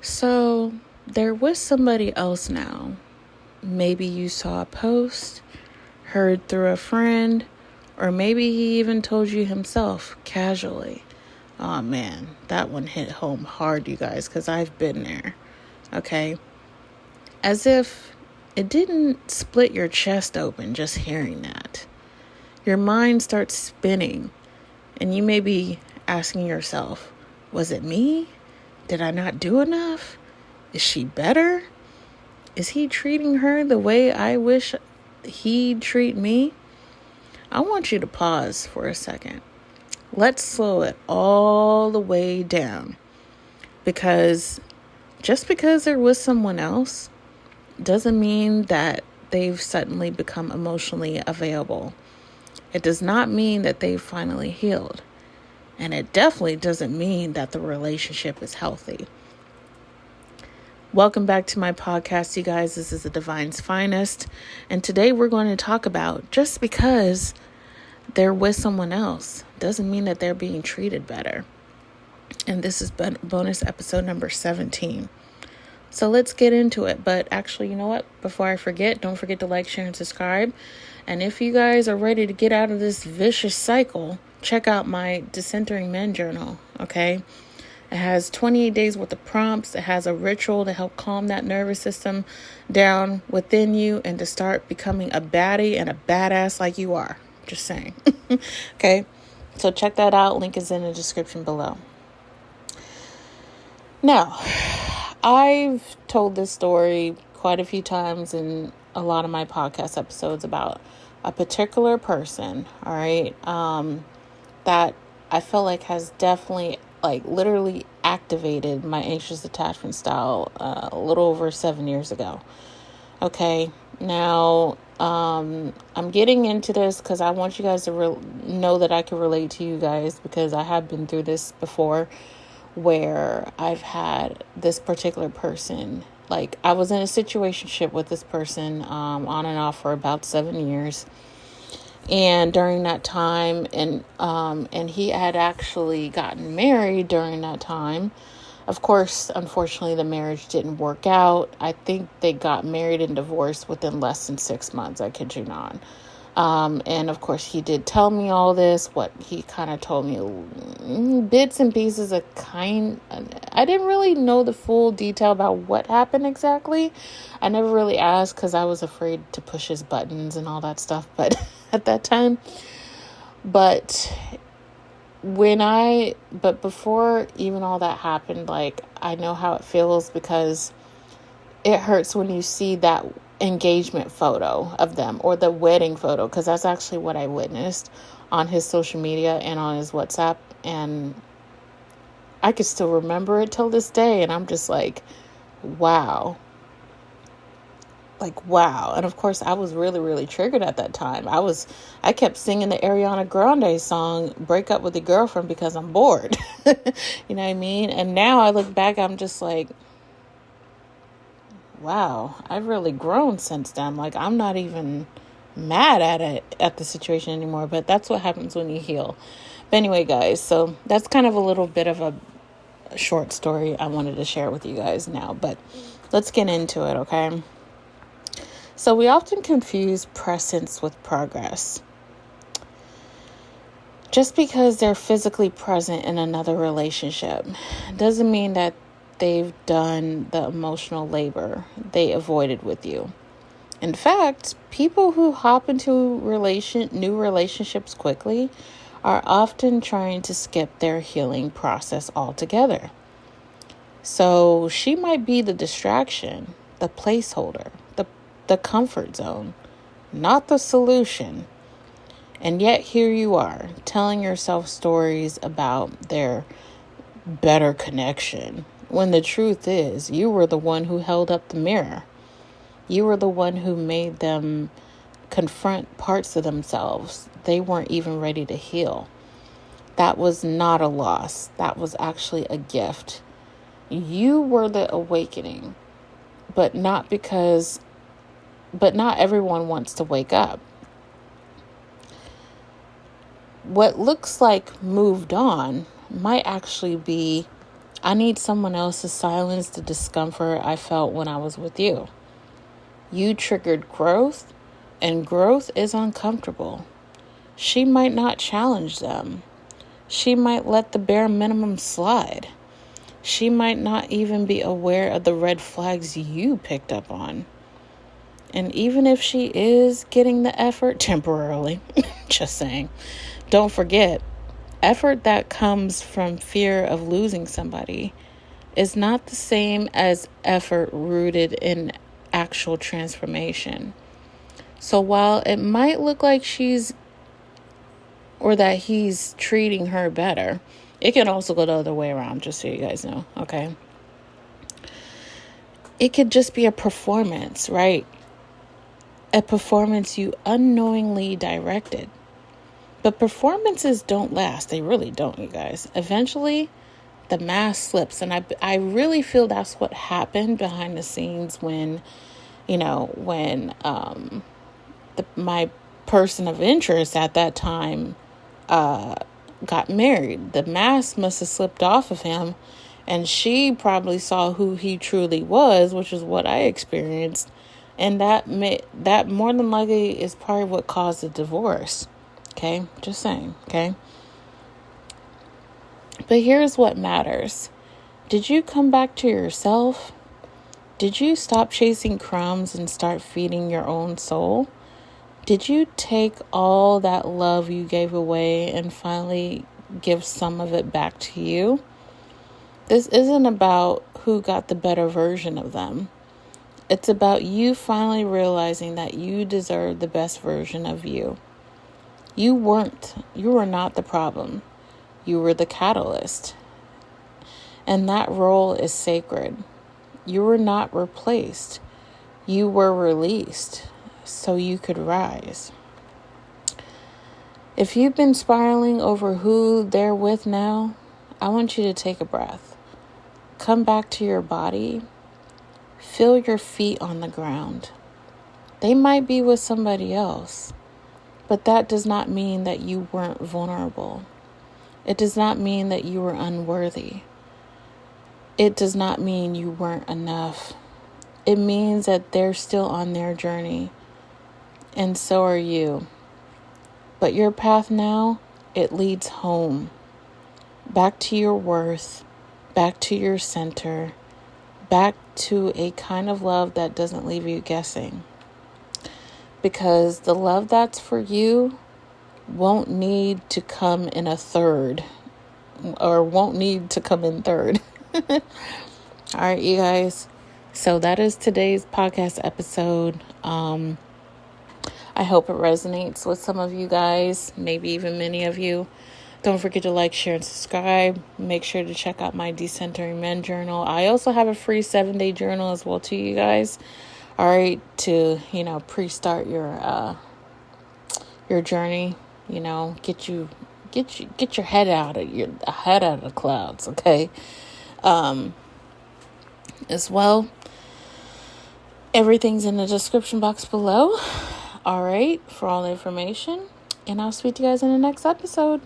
So they're with somebody else now. Maybe you saw a post, heard through a friend, or maybe he even told you himself casually. Oh man, that one hit home hard, you guys, because I've been there. Okay? As if it didn't split your chest open just hearing that. Your mind starts spinning, and you may be asking yourself, was it me? Did I not do enough? Is she better? Is he treating her the way I wish he'd treat me? I want you to pause for a second. Let's slow it all the way down. Because just because they're with someone else doesn't mean that they've suddenly become emotionally available. It does not mean that they've finally healed. And it definitely doesn't mean that the relationship is healthy. Welcome back to my podcast, you guys. This is The Divine's Finest. And today we're going to talk about just because they're with someone else doesn't mean that they're being treated better. And this is bonus episode number 17. So let's get into it. But actually, you know what? Before I forget, don't forget to like, share, and subscribe. And if you guys are ready to get out of this vicious cycle, check out my Decentering Men Journal, okay? It has 28 days worth of prompts. It has a ritual to help calm that nervous system down within you and to start becoming a baddie and a badass like you are. Just saying. Okay? So check that out. Link is in the description below. Now, I've told this story quite a few times in a lot of my podcast episodes about a particular person, all right, that I feel like has definitely, literally activated my anxious attachment style a little over 7 years ago. Okay, now I'm getting into this because I want you guys to know that I can relate to you guys, because I have been through this before, where I've had this particular person, I was in a situationship with this person on and off for about 7 years. And during that time, and he had actually gotten married during that time. Of course, unfortunately, the marriage didn't work out. I think they got married and divorced within less than 6 months. I kid you not. And of course, he did tell me all this. What he kind of told me, bits and pieces of I didn't really know the full detail about what happened exactly. I never really asked because I was afraid to push his buttons and all that stuff. But at that time, but before even all that happened, I know how it feels, because it hurts when you see that engagement photo of them, or the wedding photo, because that's actually what I witnessed on his social media and on his WhatsApp, and I could still remember it till this day, and I'm just wow. Wow. And of course, I was really, really triggered at that time. I kept singing the Ariana Grande song, Break Up with Your Girlfriend, because I'm bored. You know what I mean? And now I look back, I'm just wow, I've really grown since then. I'm not even mad at the situation anymore, but that's what happens when you heal. But anyway, guys, so that's kind of a little bit of a short story I wanted to share with you guys now, but let's get into it, okay? So we often confuse presence with progress. Just because they're physically present in another relationship doesn't mean that they've done the emotional labor they avoided with you. In fact, people who hop into new relationships quickly are often trying to skip their healing process altogether. So she might be the distraction, the placeholder, the comfort zone, not the solution. And yet here you are, telling yourself stories about their better connection, when the truth is you were the one who held up the mirror. You were the one who made them confront parts of themselves they weren't even ready to heal. That was not a loss. That was actually a gift. You were the awakening, but not everyone wants to wake up. What looks like moved on might actually be I need someone else to silence the discomfort I felt when I was with you. You triggered growth, and growth is uncomfortable. She might not challenge them. She might let the bare minimum slide. She might not even be aware of the red flags you picked up on. And even if she is getting the effort temporarily, just saying, don't forget, effort that comes from fear of losing somebody is not the same as effort rooted in actual transformation. So while it might look like that he's treating her better, it can also go the other way around, just so you guys know, okay? It could just be a performance, right? A performance you unknowingly directed. But performances don't last. They really don't, you guys. Eventually, the mask slips. And I really feel that's what happened behind the scenes when my person of interest at that time got married. The mask must have slipped off of him. And she probably saw who he truly was, which is what I experienced. And that more than likely is probably what caused the divorce. Okay, just saying, okay? But here's what matters. Did you come back to yourself? Did you stop chasing crumbs and start feeding your own soul? Did you take all that love you gave away and finally give some of it back to you? This isn't about who got the better version of them. It's about you finally realizing that you deserve the best version of you. You were not the problem. You were the catalyst. And that role is sacred. You were not replaced. You were released so you could rise. If you've been spiraling over who they're with now, I want you to take a breath. Come back to your body. Feel your feet on the ground. They might be with somebody else, but that does not mean that you weren't vulnerable. It does not mean that you were unworthy. It does not mean you weren't enough. It means that they're still on their journey, and so are you. But your path now, it leads home, back to your worth, back to your center, back to a kind of love that doesn't leave you guessing. Because the love that's for you won't need to come in a third, or won't need to come in third. All right, you guys. So that is today's podcast episode. I hope it resonates with some of you guys, maybe even many of you. Don't forget to like, share, and subscribe. Make sure to check out my Decentering Men Journal. I also have a free 7-day journal as well too, you guys. All right, to, pre-start your journey, get your head out of the clouds, okay? As well, everything's in the description box below. All right, for all the information, and I'll speak to you guys in the next episode.